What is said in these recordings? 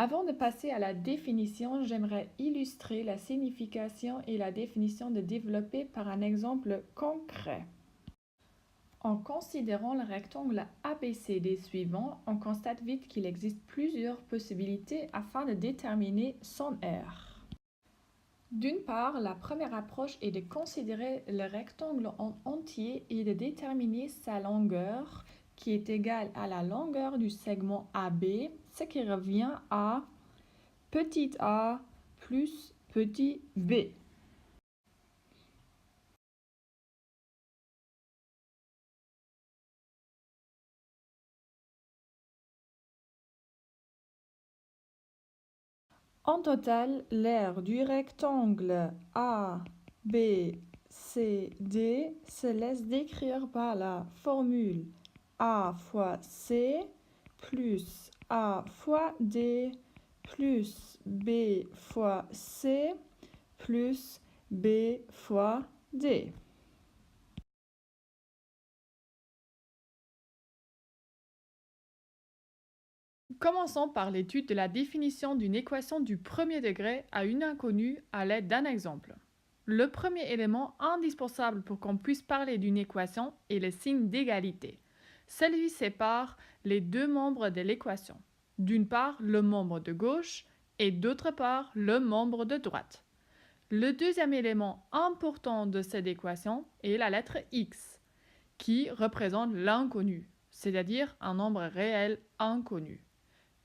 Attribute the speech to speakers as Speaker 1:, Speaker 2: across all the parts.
Speaker 1: Avant de passer à la définition, j'aimerais illustrer la signification et la définition de développer par un exemple concret. En considérant le rectangle ABCD suivant, on constate vite qu'il existe plusieurs possibilités afin de déterminer son aire. D'une part, la première approche est de considérer le rectangle en entier et de déterminer sa longueur qui est égale à la longueur du segment AB, ce qui revient à petit a plus petit b. En total, l'aire du rectangle ABCD se laisse décrire par la formule A fois C plus A fois D plus B fois C plus B fois D. Commençons par l'étude de la définition d'une équation du premier degré à une inconnue à l'aide d'un exemple. Le premier élément indispensable pour qu'on puisse parler d'une équation est le signe d'égalité. Celui sépare les deux membres de l'équation. D'une part, le membre de gauche et d'autre part, le membre de droite. Le deuxième élément important de cette équation est la lettre x, qui représente l'inconnu, c'est-à-dire un nombre réel inconnu.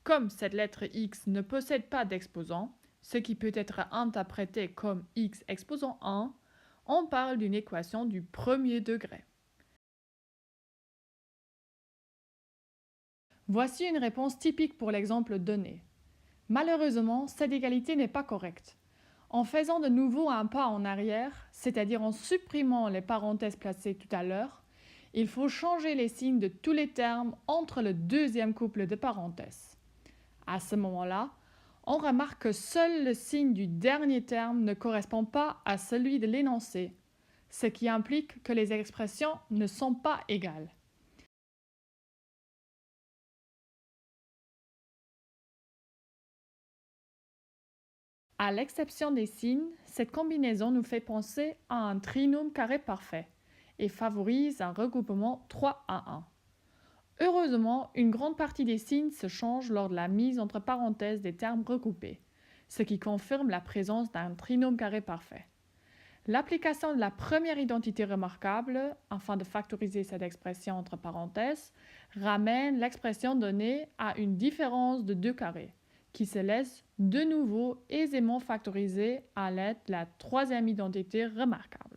Speaker 1: Comme cette lettre x ne possède pas d'exposant, ce qui peut être interprété comme x exposant 1, on parle d'une équation du premier degré. Voici une réponse typique pour l'exemple donné. Malheureusement, cette égalité n'est pas correcte. En faisant de nouveau un pas en arrière, c'est-à-dire en supprimant les parenthèses placées tout à l'heure, il faut changer les signes de tous les termes entre le deuxième couple de parenthèses. À ce moment-là, on remarque que seul le signe du dernier terme ne correspond pas à celui de l'énoncé, ce qui implique que les expressions ne sont pas égales. À l'exception des signes, cette combinaison nous fait penser à un trinôme carré parfait et favorise un regroupement 3 à 1. Heureusement, une grande partie des signes se changent lors de la mise entre parenthèses des termes regroupés, ce qui confirme la présence d'un trinôme carré parfait. L'application de la première identité remarquable, afin de factoriser cette expression entre parenthèses, ramène l'expression donnée à une différence de 2 carrés, qui se laisse de nouveau aisément factoriser à l'aide de la troisième identité remarquable.